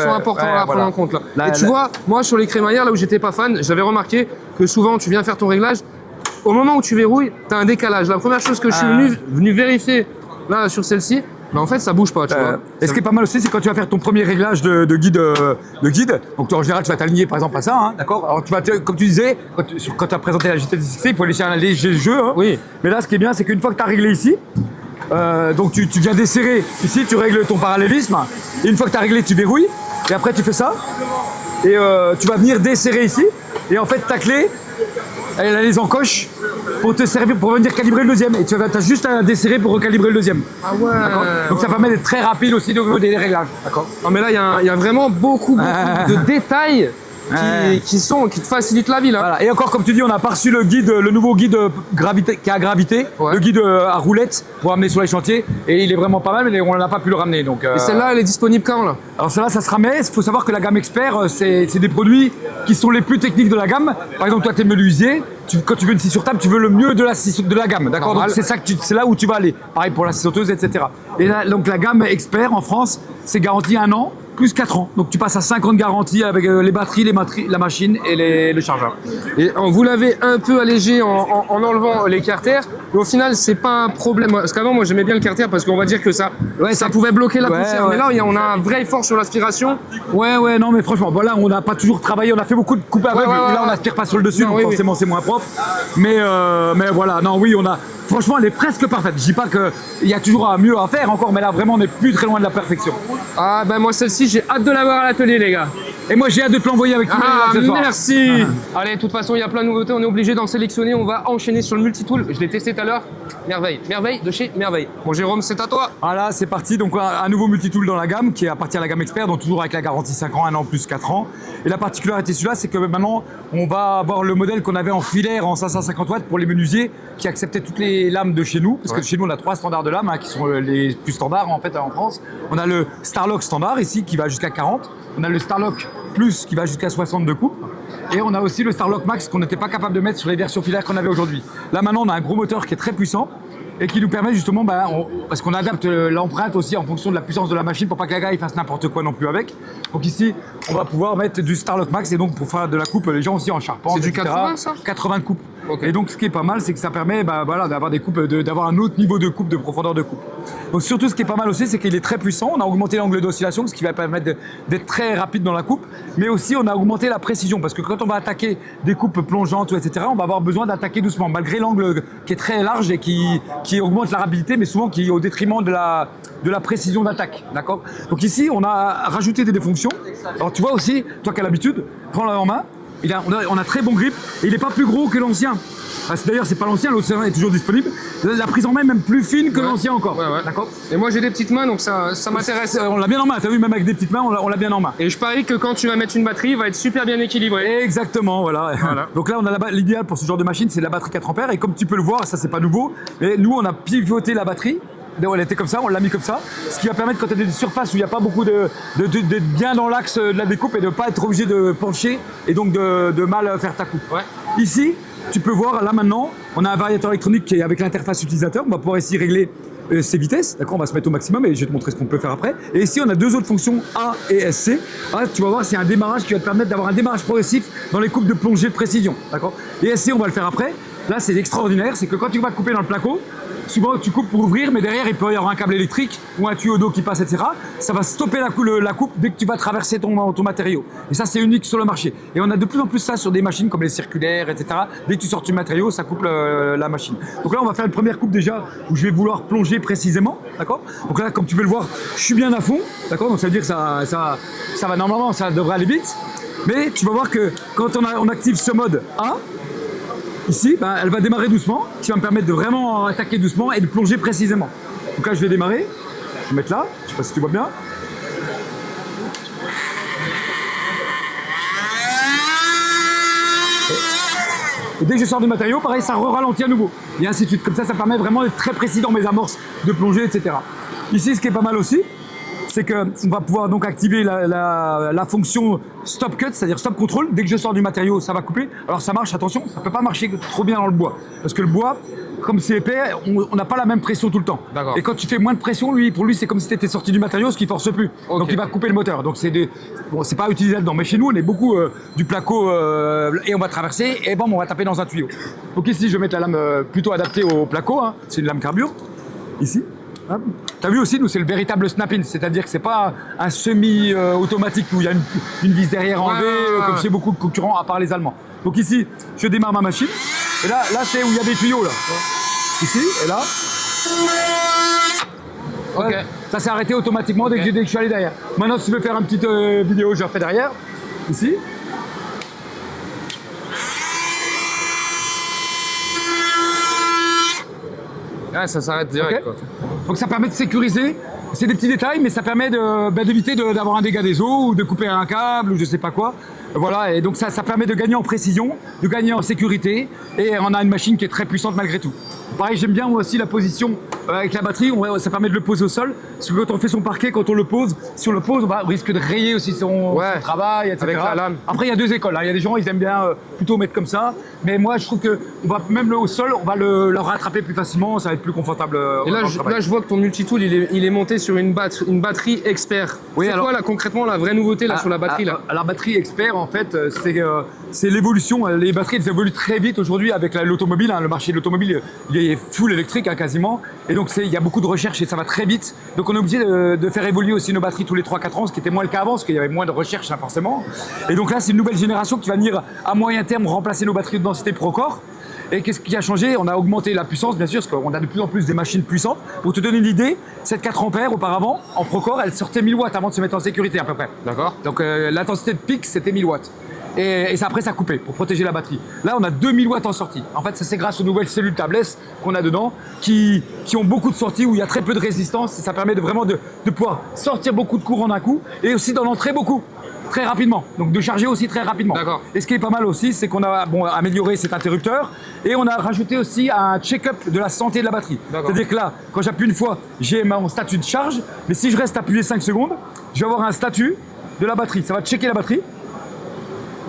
importants à prendre en compte. Là. Et tu là- vois, moi sur les crémaillères, là où j'étais pas fan, j'avais remarqué que souvent tu viens faire ton réglage, au moment où tu verrouilles, tu as un décalage. La première chose que je suis venu vérifier là sur celle-ci, mais en fait ça bouge pas, tu vois. Et ce qui est pas mal aussi, c'est quand tu vas faire ton premier réglage de guide. Donc toi, en général, tu vas t'aligner par exemple à ça, hein, d'accord? Alors comme tu disais, quand tu as présenté la GTS, il faut laisser un léger jeu. Hein. Oui. Mais là, ce qui est bien, c'est qu'une fois que tu as réglé ici, donc tu viens desserrer ici, tu règles ton parallélisme. Et une fois que tu as réglé, tu verrouilles. Et après, tu fais ça. Et tu vas venir desserrer ici. Et en fait, ta clé, elle a les encoches pour te servir, pour venir calibrer le deuxième. Et tu as juste à desserrer pour recalibrer le deuxième. Ah ouais. Donc ça permet d'être très rapide aussi au niveau des réglages. D'accord. Non mais là il y a vraiment beaucoup de détails qui te facilitent la vie là. Voilà. Et encore, comme tu dis, on n'a pas reçu le nouveau guide qui a gravité, le guide à roulette pour amener sur les chantiers. Et il est vraiment pas mal, mais on n'a pas pu le ramener. Donc, Et celle-là elle est disponible quand là? alors celle-là, ça se ramène. Il faut savoir que la gamme Expert, c'est des produits qui sont les plus techniques de la gamme. Par exemple, toi, tu es menuisier. Quand tu veux une scie sur table, tu veux le mieux de la gamme, d'accord? Donc c'est là où tu vas aller. Pareil pour la scie sauteuse, etc. Et là, donc la gamme Expert en France, c'est garanti 1 an. Plus 4 ans. Donc tu passes à 5 ans de garantie avec les batteries, la machine et le chargeur. Et vous l'avez un peu allégé en enlevant les carters, mais au final c'est pas un problème. Parce qu'avant moi j'aimais bien le carter parce qu'on va dire que ça pouvait bloquer la poussière. Mais là on a un vrai effort sur l'aspiration. Ouais, non mais franchement, voilà, on n'a pas toujours travaillé, on a fait beaucoup de coupes aveugles, là on n'aspire pas sur le dessus, Non, donc forcément c'est moins propre. Mais voilà, non oui, franchement elle est presque parfaite. Je dis pas qu'il y a toujours mieux à faire encore, mais là vraiment on n'est plus très loin de la perfection. Ah ben moi celle-ci j'ai hâte de l'avoir à l'atelier les gars. Et moi, j'ai hâte de te l'envoyer avec tous Ah, les accessoires. merci. Allez, de toute façon, il y a plein de nouveautés, on est obligé d'en sélectionner. On va enchaîner sur le multitool. Je l'ai testé tout à l'heure. Merveille. Merveille de chez Merveille. Bon, Jérôme, c'est à toi. Voilà, c'est parti. Donc, un nouveau multitool dans la gamme qui appartient à la gamme expert, donc toujours avec la garantie 5 ans, 1 an plus 4 ans. Et la particularité de celui-là, c'est que maintenant, on va avoir le modèle qu'on avait en filaire en 550 watts pour les menuisiers qui acceptaient toutes les lames de chez nous. Parce que chez nous, on a 3 standards de lames qui sont les plus standards en fait en France. On a le Starlock standard ici qui va jusqu'à 40. On a le Starlock Plus qui va jusqu'à 62 coupes. Et on a aussi le Starlock Max qu'on n'était pas capable de mettre sur les versions filaires qu'on avait aujourd'hui. Là maintenant, on a un gros moteur qui est très puissant et qui nous permet justement, parce qu'on adapte l'empreinte aussi en fonction de la puissance de la machine pour pas que la gars fasse n'importe quoi non plus avec. Donc ici, on va pouvoir mettre du Starlock Max et donc pour faire de la coupe, les gens aussi en charpente. C'est du etc. 80 ça? 80 coupes. Okay. Et donc ce qui est pas mal, c'est que ça permet d'avoir des coupes, d'avoir un autre niveau de coupe, de profondeur de coupe. Donc surtout ce qui est pas mal aussi, c'est qu'il est très puissant. On a augmenté l'angle d'oscillation, ce qui va permettre d'être très rapide dans la coupe. Mais aussi on a augmenté la précision, parce que quand on va attaquer des coupes plongeantes, etc., on va avoir besoin d'attaquer doucement, malgré l'angle qui est très large et qui augmente la rapidité, mais souvent qui est au détriment de la précision d'attaque. D'accord ? Donc ici, on a rajouté des fonctions. Alors tu vois aussi, toi qui as l'habitude, prends-la en main. On a très bon grip et il n'est pas plus gros que l'ancien. D'ailleurs, c'est pas l'ancien, l'ancien est toujours disponible. La prise en main est même plus fine que l'ancien encore. Ouais. D'accord ? Et moi, j'ai des petites mains, donc ça m'intéresse. On l'a bien en main, t'as vu, même avec des petites mains, on l'a bien en main. Et je parie que quand tu vas mettre une batterie, il va être super bien équilibré. Exactement, voilà. Donc là, on a l'idéal pour ce genre de machine, c'est la batterie 4 ampères. Et comme tu peux le voir, ça c'est pas nouveau, mais nous, on a pivoté la batterie. Elle était comme ça, on l'a mis comme ça, ce qui va permettre quand tu as des surfaces où il n'y a pas beaucoup d'être bien dans l'axe de la découpe et de ne pas être obligé de pencher et donc de mal faire ta coupe. Ouais. Ici, tu peux voir, là maintenant, on a un variateur électronique qui est avec l'interface utilisateur, on va pouvoir ici régler ses vitesses, d'accord, on va se mettre au maximum et je vais te montrer ce qu'on peut faire après. Et ici, on a deux autres fonctions A et SC. Ah, tu vas voir, c'est un démarrage qui va te permettre d'avoir un démarrage progressif dans les coupes de plongée de précision, d'accord. Et SC, on va le faire après. Là, c'est extraordinaire, c'est que quand tu vas couper dans le placo, souvent tu coupes pour ouvrir, mais derrière il peut y avoir un câble électrique ou un tuyau d'eau qui passe, etc. Ça va stopper la coupe dès que tu vas traverser ton matériau. Et ça, c'est unique sur le marché. Et on a de plus en plus ça sur des machines comme les circulaires, etc. Dès que tu sors du matériau, ça coupe la machine. Donc là, on va faire une première coupe déjà où je vais vouloir plonger précisément, d'accord. Donc là, comme tu peux le voir, je suis bien à fond, d'accord. Donc ça veut dire que ça va normalement, ça devrait aller vite. Mais tu vas voir que quand on active ce mode A, ici, elle va démarrer doucement, qui va me permettre de vraiment attaquer doucement et de plonger précisément. Donc là, je vais démarrer. Je vais mettre là. Je sais pas si tu vois bien. Et dès que je sors du matériau, pareil, ça ralentit à nouveau. Et ainsi de suite. Comme ça, ça permet vraiment d'être très précis dans mes amorces de plongée, etc. Ici, ce qui est pas mal aussi, c'est qu'on va pouvoir donc activer la fonction stop cut, c'est-à-dire stop control. Dès que je sors du matériau, ça va couper. Alors ça marche, attention, ça ne peut pas marcher trop bien dans le bois. Parce que le bois, comme c'est épais, on n'a pas la même pression tout le temps. D'accord. Et quand tu fais moins de pression, pour lui, c'est comme si tu étais sorti du matériau, ce qui ne force plus. Okay. Donc il va couper le moteur. Donc c'est pas utilisable dedans. Mais chez nous, on est beaucoup du placo et on va traverser et bon, on va taper dans un tuyau. Donc ici, je vais mettre la lame plutôt adaptée au placo. Hein. C'est une lame carbure. Ici. T'as vu aussi, nous, c'est le véritable snap-in, c'est-à-dire que c'est pas un semi-automatique où il y a une vis derrière en V, comme chez beaucoup de concurrents, à part les Allemands. Donc ici, je démarre ma machine, et là c'est où il y a des tuyaux, là. Ici, et là. Ok. Ça s'est arrêté automatiquement dès que je suis allé derrière. Maintenant, si tu veux faire une petite vidéo, je la refais derrière, ici. Ouais, ça s'arrête direct. Okay. Quoi. Donc ça permet de sécuriser. C'est des petits détails, mais ça permet d'éviter d'avoir un dégât des eaux ou de couper un câble ou je sais pas quoi. Voilà, et donc ça permet de gagner en précision, de gagner en sécurité, et on a une machine qui est très puissante malgré tout. Pareil, j'aime bien aussi la position avec la batterie, ça permet de le poser au sol, parce que quand on fait son parquet, quand on le pose, si on le pose, on risque de rayer aussi son travail, etc. Avec la lame. Après, il y a deux écoles, hein. Il y a des gens, ils aiment bien plutôt mettre comme ça, mais moi je trouve que même au sol, on va le rattraper plus facilement, ça va être plus confortable. Et là, je vois que ton multitool, il est monté sur une batterie expert. Oui, c'est quoi là concrètement la vraie nouveauté là sur la batterie là? La batterie expert, en fait, c'est l'évolution. Les batteries, elles évoluent très vite aujourd'hui avec l'automobile. Hein. Le marché de l'automobile, il est full électrique hein, quasiment. Et donc, il y a beaucoup de recherche et ça va très vite. Donc, on est obligé de faire évoluer aussi nos batteries tous les 3-4 ans, ce qui était moins le cas avant, parce qu'il y avait moins de recherche hein, forcément. Et donc là, c'est une nouvelle génération qui va venir à moyen terme remplacer nos batteries de densité Procore. Et qu'est-ce qui a changé? On a augmenté la puissance, bien sûr, parce qu'on a de plus en plus des machines puissantes. Pour te donner une idée, cette 4 ampères auparavant, en Procore, elle sortait 1000 watts avant de se mettre en sécurité à peu près. D'accord. Donc l'intensité de pic, c'était 1000 watts. Et après, ça coupait pour protéger la batterie. Là, on a 2000 watts en sortie. En fait, ça c'est grâce aux nouvelles cellules tabless qu'on a dedans, qui ont beaucoup de sorties où il y a très peu de résistance. Et ça permet vraiment de pouvoir sortir beaucoup de courant d'un coup et aussi d'en entrer beaucoup. Très rapidement, donc de charger aussi très rapidement. D'accord. Et ce qui est pas mal aussi, c'est qu'on a amélioré cet interrupteur et on a rajouté aussi un check-up de la santé de la batterie. C'est-à-dire que là, quand j'appuie une fois, j'ai mon statut de charge, mais si je reste appuyé 5 secondes, je vais avoir un statut de la batterie. Ça va checker la batterie.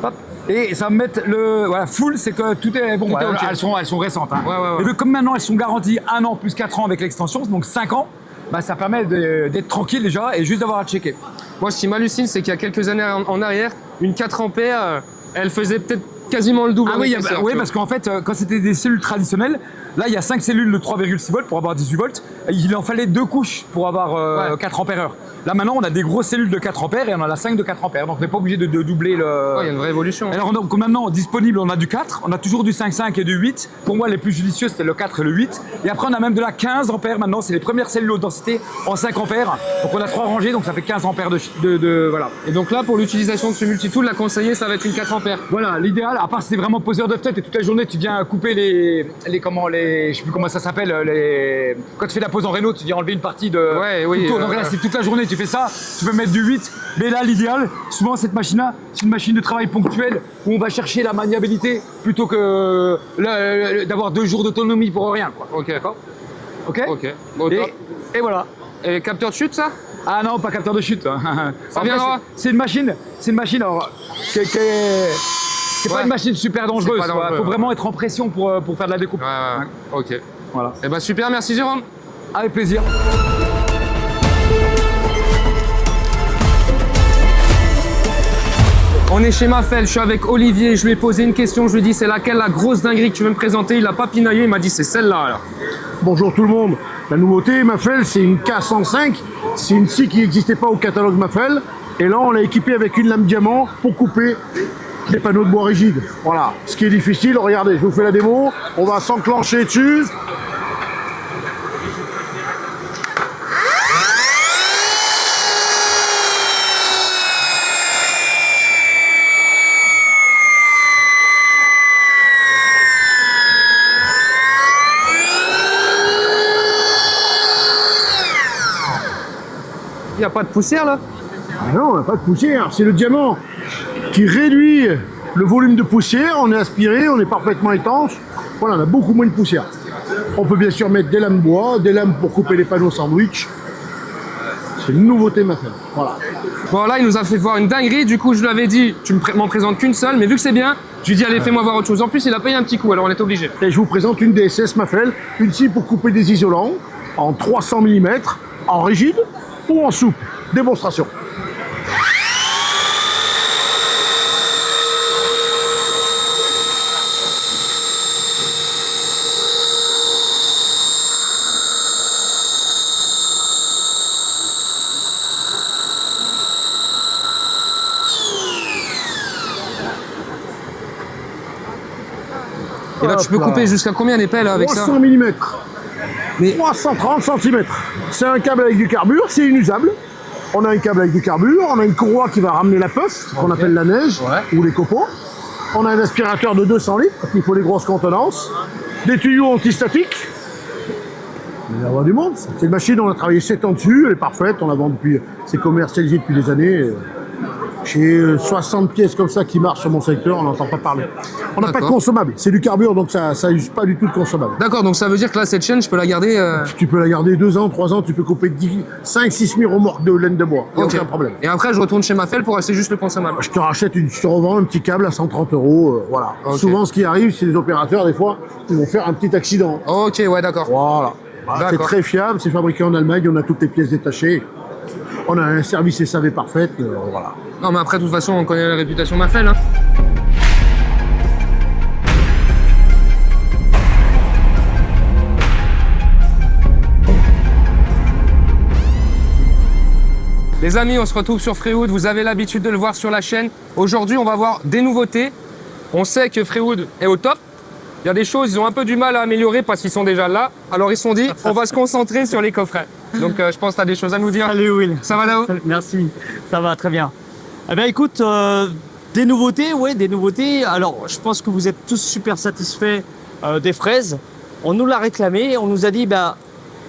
Hop. Et ça va me mettre le full, c'est que tout est bon. Tout est OK. Elles sont récentes. Hein. Ouais. Et comme maintenant elles sont garanties 1 an plus 4 ans avec l'extension, donc 5 ans, ça permet d'être tranquille déjà et juste d'avoir à checker. Moi, ce qui m'hallucine, c'est qu'il y a quelques années en arrière, une 4 ampères, elle faisait peut-être quasiment le double. Ah oui, parce qu'en fait, quand c'était des cellules traditionnelles, là, il y a 5 cellules de 3,6 volts pour avoir 18 volts. Il en fallait 2 couches pour avoir 4 ampères heure. Là, maintenant, on a des grosses cellules de 4 ampères et on en a 5 de 4 ampères. Donc, on n'est pas obligé de doubler le... Il y a une vraie évolution. Alors, donc, maintenant, disponible, on a du 4. On a toujours du 5,5 et du 8. Pour moi, les plus judicieux, c'était le 4 et le 8. Et après, on a même de la 15 ampères maintenant. C'est les premières cellules haute densité en 5 ampères. Donc, on a 3 rangées, donc ça fait 15 ampères voilà. Et donc là, pour l'utilisation de ce multitool, la conseillée, ça va être une 4 ampères. Voilà, l'idéal, à part si c'est vraiment poseur de tête et toute la journée tu viens couper je sais plus comment ça s'appelle, quand tu fais la pose en Renault, tu viens enlever une partie de... Donc là, c'est toute la journée, tu fais ça, tu peux mettre du 8, mais là, l'idéal, souvent cette machine-là, c'est une machine de travail ponctuelle où on va chercher la maniabilité plutôt que d'avoir 2 jours d'autonomie pour rien, quoi. Ok. D'accord. Ok. Bon, top. Et voilà. Et capteur de chute, ça? Ah non, pas capteur de chute. Ça viendra. C'est une machine alors, c'est pas une machine super dangereuse. C'est pas dangereux, Il faut vraiment être en pression pour faire de la découpe. Ouais. Ok. Voilà. Et bah super, merci Jérôme. Avec plaisir. On est chez Mafel, je suis avec Olivier, je lui ai posé une question, je lui ai dit c'est laquelle la grosse dinguerie que tu veux me présenter, il a pas pinaillé, il m'a dit c'est celle-là alors. Bonjour tout le monde. La nouveauté, Mafel, c'est une K105. C'est une scie qui n'existait pas au catalogue Mafel. Et là, on l'a équipée avec une lame diamant pour couper des panneaux de bois rigides. Voilà. Ce qui est difficile, regardez, je vous fais la démo. On va s'enclencher dessus. Il n'y a pas de poussière là? Ah non, on n'a pas de poussière. C'est le diamant qui réduit le volume de poussière. On est aspiré, on est parfaitement étanche. Voilà, on a beaucoup moins de poussière. On peut bien sûr mettre des lames bois, des lames pour couper les panneaux sandwich. C'est une nouveauté Mafel. Voilà. Bon là il nous a fait voir une dinguerie, du coup je lui avais dit tu m'en présentes qu'une seule, mais vu que c'est bien, je lui ai dit allez fais-moi voir autre chose. En plus il a payé un petit coup, alors on est obligé. Et je vous présente une DSS Mafel, une scie pour couper des isolants en 300 mm, en rigide ou en souple. Démonstration. Et là tu peux Hop là. couper jusqu'à combien d'épais là avec ça? 300 mm. Mais- 330 cm. C'est un câble avec du carbure, c'est inusable. On a un câble avec du carbure, on a une courroie qui va ramener la puff, ce qu'on appelle la neige, ou les copeaux. On a un aspirateur de 200 litres, parce qu'il faut des grosses contenances. Des tuyaux antistatiques. Il va y avoir du monde. C'est une machine, on a travaillé 7 ans dessus, elle est parfaite, on la vend depuis, c'est commercialisé depuis des années. J'ai 60 pièces comme ça qui marchent sur mon secteur, on n'entend pas parler. On n'a pas de D'accord. consommable, c'est du carbure, donc ça use pas du tout de consommable. D'accord, donc ça veut dire que là cette chaîne je peux la garder Tu peux la garder 2 ans, 3 ans, tu peux couper 5-6 000 remorques de laine de bois, il n'y a Ok. aucun problème. Et après je retourne chez Mafel pour acheter juste le consommable. Je te revends un petit câble à 130 €, voilà. Ok. Souvent ce qui arrive, c'est les opérateurs, des fois, ils vont faire un petit accident. Ok, ouais d'accord. Voilà. C'est D'accord. très fiable, c'est fabriqué en Allemagne, on a toutes les pièces détachées. On a un service SAV parfait, voilà. Non mais après de toute façon on connaît la réputation Mafel hein. Les amis, on se retrouve sur Freewood, vous avez l'habitude de le voir sur la chaîne. Aujourd'hui, on va voir des nouveautés. On sait que Freewood est au top, Il y a des choses, ils ont un peu du mal à améliorer parce qu'ils sont déjà là. Alors ils se sont dit, on va se concentrer sur les coffrets. Donc je pense que tu as des choses à nous dire. Salut Will. Ça va là-haut? Merci, ça va très bien. Eh bien écoute, des nouveautés, ouais, des nouveautés. Alors je pense que vous êtes tous super satisfaits des fraises. On nous l'a réclamé, on nous a dit, bah,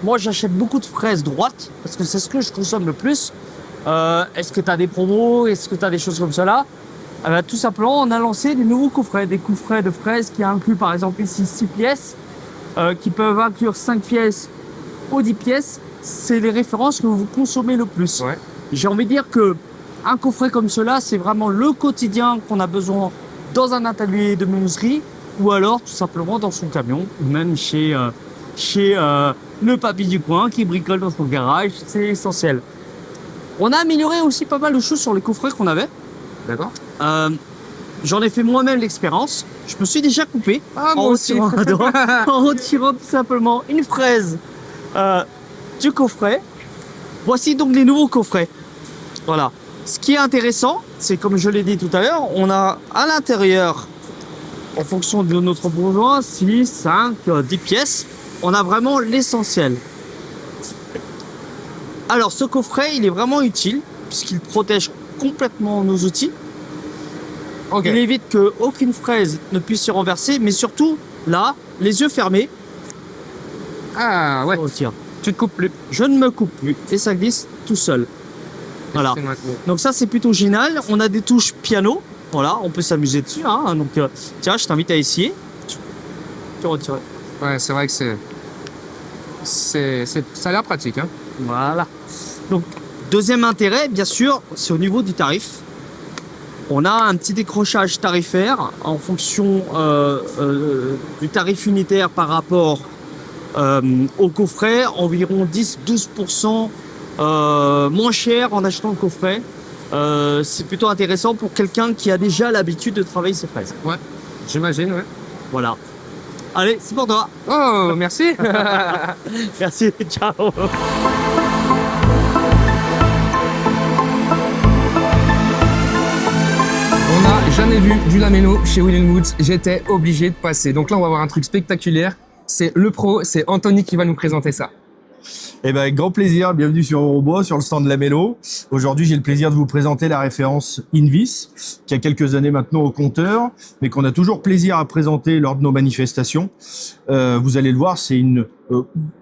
moi j'achète beaucoup de fraises droites parce que c'est ce que je consomme le plus. Est-ce que tu as des promos? Est-ce que tu as des choses comme cela? Eh bien, tout simplement, on a lancé des nouveaux coffrets, des coffrets de fraises qui incluent par exemple ici 6 pièces, qui peuvent inclure 5 pièces ou 10 pièces. C'est les références que vous consommez le plus. Ouais. J'ai envie de dire que un coffret comme cela, c'est vraiment le quotidien qu'on a besoin dans un atelier de menuiserie ou alors tout simplement dans son camion ou même chez le papy du coin qui bricole dans son garage. C'est essentiel. On a amélioré aussi pas mal de choses sur les coffrets qu'on avait. D'accord. J'en ai fait moi-même l'expérience. Je me suis déjà coupé moi aussi. en retirant tout simplement une fraise du coffret. Voici donc les nouveaux coffrets. Voilà. Ce qui est intéressant, c'est comme je l'ai dit tout à l'heure, on a à l'intérieur, en fonction de notre besoin, 6, 5, 10 pièces. On a vraiment l'essentiel. Alors ce coffret, il est vraiment utile puisqu'il protège complètement nos outils. Ok. Il évite qu'aucune fraise ne puisse se renverser, mais surtout, là, les yeux fermés, Ah ouais, on retire. tu te coupes plus. Je ne me coupe plus et ça glisse tout seul. Voilà. C'est maintenant. Donc ça, c'est plutôt génial. On a des touches piano. Voilà, on peut s'amuser dessus. Hein. Donc, tiens, je t'invite à essayer. Tu retires. Ouais, c'est vrai que ça a l'air pratique. Hein. Voilà. Donc, deuxième intérêt, bien sûr, c'est au niveau du tarif. On a un petit décrochage tarifaire en fonction du tarif unitaire par rapport au coffret, environ 10-12% moins cher en achetant le coffret. C'est plutôt intéressant pour quelqu'un qui a déjà l'habitude de travailler ses fraises. Ouais, j'imagine, ouais. Voilà. Allez, c'est pour toi. Oh, merci. Merci, ciao. On n'a jamais vu du lamello chez Will & Woods. J'étais obligé de passer. Donc là, on va voir un truc spectaculaire. C'est le pro, c'est Anthony qui va nous présenter ça. Eh ben, avec grand plaisir, bienvenue sur Eurobois, sur le stand de Lamello. Aujourd'hui, j'ai le plaisir de vous présenter la référence Invis, qui a quelques années maintenant au compteur, mais qu'on a toujours plaisir à présenter lors de nos manifestations. Vous allez le voir, c'est une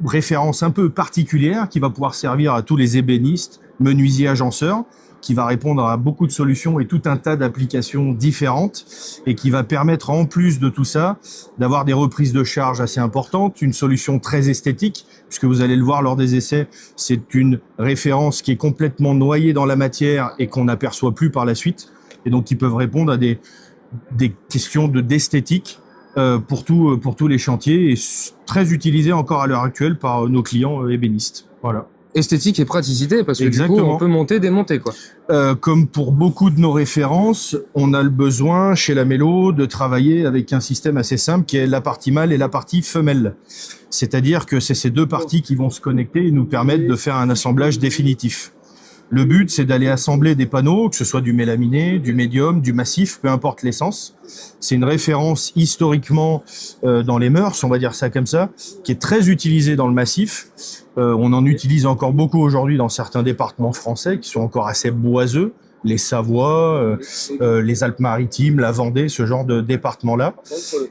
référence un peu particulière qui va pouvoir servir à tous les ébénistes, menuisiers, agenceurs, qui va répondre à beaucoup de solutions et tout un tas d'applications différentes et qui va permettre, en plus de tout ça, d'avoir des reprises de charge assez importantes, une solution très esthétique, puisque vous allez le voir lors des essais, c'est une référence qui est complètement noyée dans la matière et qu'on n'aperçoit plus par la suite, et donc qui peuvent répondre à des questions d'esthétique pour tous les chantiers et très utilisé encore à l'heure actuelle par nos clients ébénistes. Voilà. Esthétique et praticité, parce que Exactement. du coup, on peut monter, démonter, quoi. Comme pour beaucoup de nos références, on a le besoin chez Lamello de travailler avec un système assez simple qui est la partie mâle et la partie femelle. C'est-à-dire que c'est ces deux parties qui vont se connecter et nous permettre de faire un assemblage définitif. Le but, c'est d'aller assembler des panneaux, que ce soit du mélaminé, du médium, du massif, peu importe l'essence. C'est une référence historiquement dans les mœurs, on va dire ça comme ça, qui est très utilisée dans le massif. On en utilise encore beaucoup aujourd'hui dans certains départements français qui sont encore assez boiseux, les Savoies, les Alpes-Maritimes, la Vendée, ce genre de départements-là.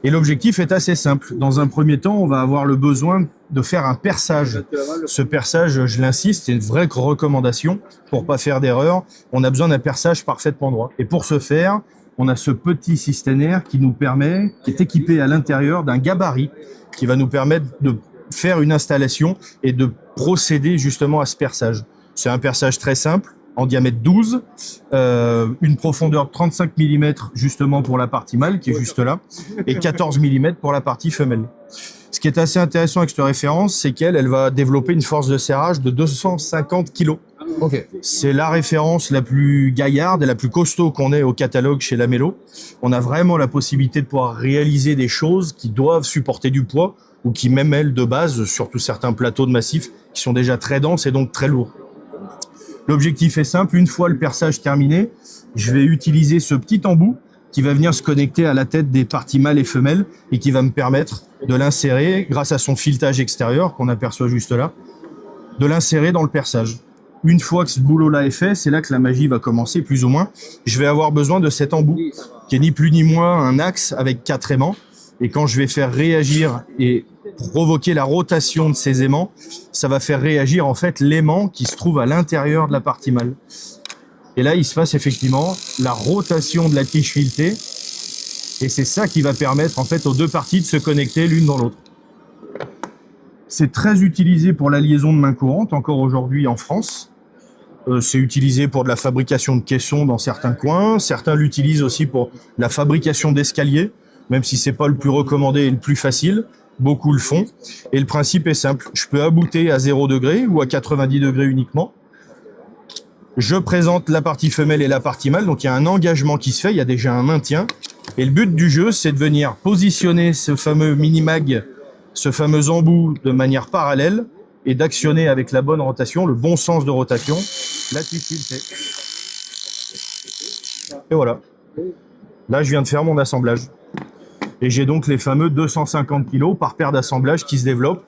Et l'objectif est assez simple. Dans un premier temps, on va avoir le besoin de faire un perçage. Ce perçage, je l'insiste, c'est une vraie recommandation pour pas faire d'erreur. On a besoin d'un perçage parfaitement droit. Et pour ce faire, on a ce petit systénaire qui nous permet, qui est équipé à l'intérieur d'un gabarit qui va nous permettre de faire une installation et de procéder justement à ce perçage. C'est un perçage très simple, en diamètre 12, une profondeur de 35 mm justement pour la partie mâle qui est juste là, et 14 mm pour la partie femelle. Ce qui est assez intéressant avec cette référence, c'est qu'elle va développer une force de serrage de 250 kg. Ok. C'est la référence la plus gaillarde et la plus costaud qu'on ait au catalogue chez Lamello. On a vraiment la possibilité de pouvoir réaliser des choses qui doivent supporter du poids ou qui même elles de base, surtout certains plateaux de massif, qui sont déjà très denses et donc très lourds. L'objectif est simple, une fois le perçage terminé, je vais utiliser ce petit embout qui va venir se connecter à la tête des parties mâles et femelles et qui va me permettre de l'insérer, grâce à son filetage extérieur qu'on aperçoit juste là, de l'insérer dans le perçage. Une fois que ce boulot-là est fait, c'est là que la magie va commencer, plus ou moins. Je vais avoir besoin de cet embout, qui est ni plus ni moins un axe avec 4 aimants. Et quand je vais faire réagir et provoquer la rotation de ces aimants, ça va faire réagir en fait l'aimant qui se trouve à l'intérieur de la partie mâle. Et là, il se passe effectivement la rotation de la tige filetée. Et c'est ça qui va permettre en fait aux deux parties de se connecter l'une dans l'autre. C'est très utilisé pour la liaison de main courante, encore aujourd'hui en France. C'est utilisé pour de la fabrication de caissons dans certains coins. Certains l'utilisent aussi pour la fabrication d'escaliers, même si c'est pas le plus recommandé et le plus facile. Beaucoup le font. Et le principe est simple. Je peux abouter à 0 degré ou à 90 degrés uniquement. Je présente la partie femelle et la partie mâle. Donc il y a un engagement qui se fait. Il y a déjà un maintien. Et le but du jeu, c'est de venir positionner ce fameux mini-mag, ce fameux embout de manière parallèle et d'actionner avec la bonne rotation, le bon sens de rotation, la tige filetée. Et voilà. Là, je viens de faire mon assemblage. Et j'ai donc les fameux 250 kg par paire d'assemblage qui se développent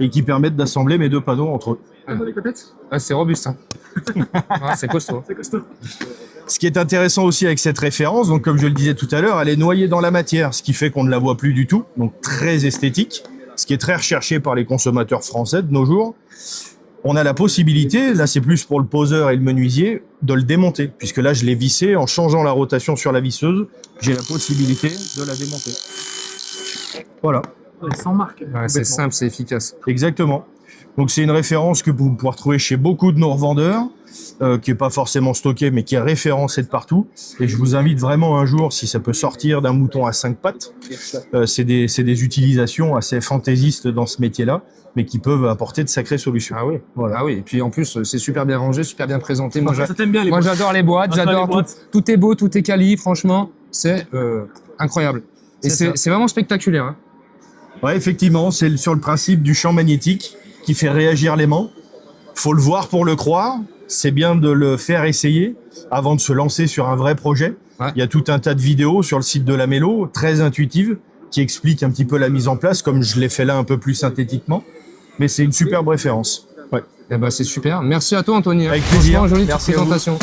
et qui permettent d'assembler mes deux panneaux entre eux. C'est robuste. Hein. C'est costaud. Ce qui est intéressant aussi avec cette référence, donc comme je le disais tout à l'heure, elle est noyée dans la matière, ce qui fait qu'on ne la voit plus du tout, donc très esthétique, ce qui est très recherché par les consommateurs français de nos jours. On a la possibilité, là c'est plus pour le poseur et le menuisier, de le démonter, puisque là je l'ai vissé, en changeant la rotation sur la visseuse, j'ai la possibilité de la démonter. Voilà. Sans marque. Ouais, c'est simple, c'est efficace. Exactement. Donc c'est une référence que vous pouvez retrouver chez beaucoup de nos revendeurs, qui est pas forcément stocké, mais qui est référencé de partout. Et je vous invite vraiment un jour, si ça peut sortir d'un mouton à 5 pattes, c'est des utilisations assez fantaisistes dans ce métier-là, mais qui peuvent apporter de sacrées solutions. Ah oui, voilà. Ah oui. Et puis en plus, c'est super bien rangé, super bien présenté. Moi, Ça t'aime bien les boîtes. j'adore les boîtes, j'adore tout. Tout est beau, tout est quali. Franchement, c'est incroyable. Et c'est vraiment spectaculaire. Hein. Ouais, effectivement, c'est sur le principe du champ magnétique qui fait réagir l'aimant. Faut le voir pour le croire. C'est bien de le faire essayer avant de se lancer sur un vrai projet. Ouais. Il y a tout un tas de vidéos sur le site de la Mélo, très intuitives, qui expliquent un petit peu la mise en place, comme je l'ai fait là un peu plus synthétiquement. Mais c'est une superbe référence. Ouais. Eh ben, c'est super. Merci à toi, Anthony. Avec plaisir. Jolie Merci présentation.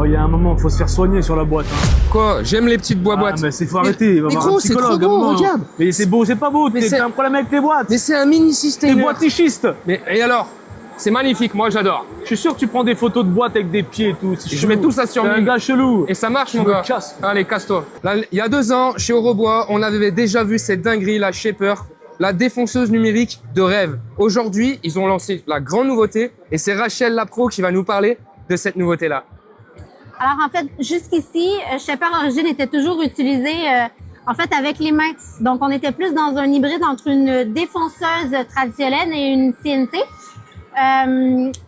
Il y a un moment, il faut se faire soigner sur la boîte. Hein. Quoi? J'aime les petites boîtes. Mais faut arrêter. Mais gros, c'est trop beau, regarde. Mais c'est beau, c'est pas beau. T'as un problème avec les boîtes. Mais c'est un mini système. T'es boîtichistes. Mais et alors? C'est magnifique, moi j'adore. Je suis sûr que tu prends des photos de boîtes avec des pieds et tout. Je mets tout ça sur un gars chelou. Et ça marche, mon gars. Casse. Allez, casse-toi. Là, il y a 2 ans, chez Eurobois, on avait déjà vu cette dinguerie, la Shaper, la défonceuse numérique de rêve. Aujourd'hui, ils ont lancé la grande nouveauté et c'est Rachel Lapro qui va nous parler de cette nouveauté-là. Alors, en fait, jusqu'ici, Shaper Origin était toujours utilisé en fait avec les mains. Donc, on était plus dans un hybride entre une défonceuse traditionnelle et une CNC.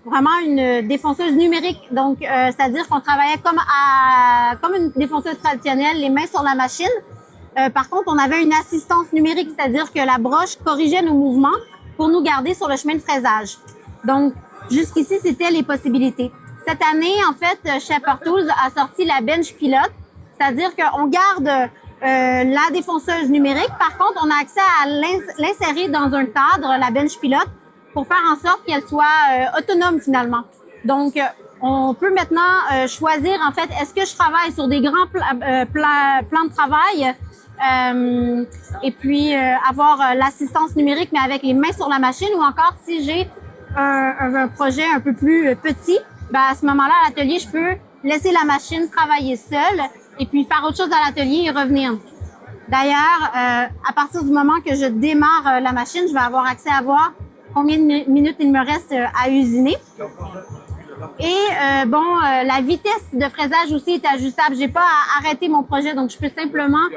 Vraiment une défonceuse numérique. Donc, c'est-à-dire qu'on travaillait comme une défonceuse traditionnelle, les mains sur la machine. Par contre, on avait une assistance numérique, c'est-à-dire que la broche corrigeait nos mouvements pour nous garder sur le chemin de fraisage. Donc, jusqu'ici, c'était les possibilités. Cette année, en fait, Shaper Tools a sorti la bench pilote, c'est-à-dire qu'on garde la défonceuse numérique. Par contre, on a accès à l'insérer dans un cadre, la bench pilote, pour faire en sorte qu'elle soit autonome finalement. Donc, on peut maintenant choisir, en fait, est-ce que je travaille sur des grands plans de travail et puis avoir l'assistance numérique, mais avec les mains sur la machine, ou encore si j'ai un projet un peu plus petit, ben à ce moment-là, à l'atelier, je peux laisser la machine travailler seule et puis faire autre chose à l'atelier et revenir. D'ailleurs, à partir du moment que je démarre la machine, je vais avoir accès à voir combien de minutes il me reste à usiner. Et la vitesse de fraisage aussi est ajustable. J'ai pas à arrêter mon projet, donc je peux simplement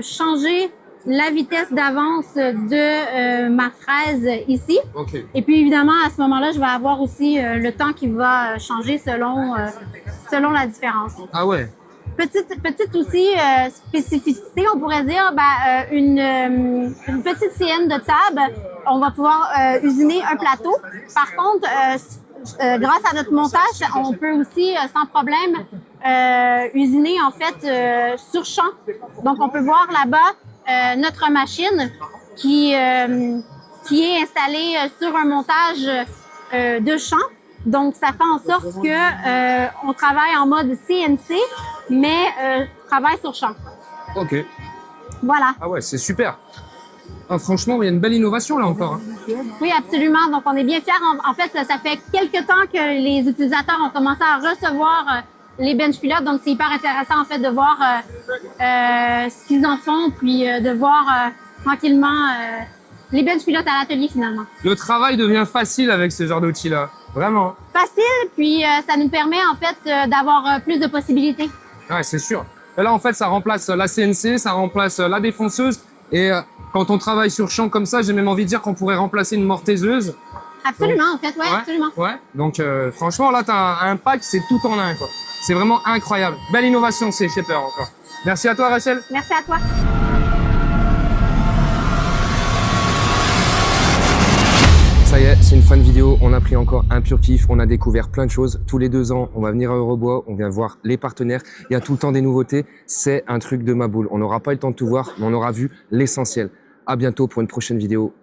changer la vitesse d'avance de ma fraise ici. Okay. Et puis évidemment, à ce moment-là, je vais avoir aussi le temps qui va changer selon la différence. Ah ouais. Petite aussi spécificité, on pourrait dire, une petite CN de table, on va pouvoir usiner un plateau. Par contre, grâce à notre montage, on peut aussi sans problème usiner en fait sur champ. Donc on peut voir là-bas notre machine qui est installée sur un montage de champ. Donc ça fait en sorte que on travaille en mode CNC, mais travaille sur champ. Ok. Voilà. Ah ouais, c'est super. Ah, franchement, il y a une belle innovation là encore. Hein. Oui, absolument. Donc, on est bien fiers. En fait, ça fait quelques temps que les utilisateurs ont commencé à recevoir les bench pilotes. Donc, c'est hyper intéressant, en fait, de voir ce qu'ils en font, puis de voir tranquillement les bench pilotes à l'atelier, finalement. Le travail devient facile avec ce genre d'outils-là. Vraiment. Facile, puis ça nous permet, en fait, d'avoir plus de possibilités. Ouais, c'est sûr. Et là, en fait, ça remplace la CNC, ça remplace la défonceuse. Et quand on travaille sur champ comme ça, j'ai même envie de dire qu'on pourrait remplacer une mortaiseuse. Absolument, en fait, ouais, absolument. Ouais, donc franchement, là, tu as un pack, c'est tout en un, quoi. C'est vraiment incroyable. Belle innovation, c'est Shaper encore. Merci à toi, Rachel. Merci à toi. Ça y est, c'est une fin de vidéo. On a pris encore un pur kiff. On a découvert plein de choses. Tous les 2 ans, on va venir à Eurobois. On vient voir les partenaires. Il y a tout le temps des nouveautés. C'est un truc de ma boule. On n'aura pas eu le temps de tout voir, mais on aura vu l'essentiel. À bientôt pour une prochaine vidéo.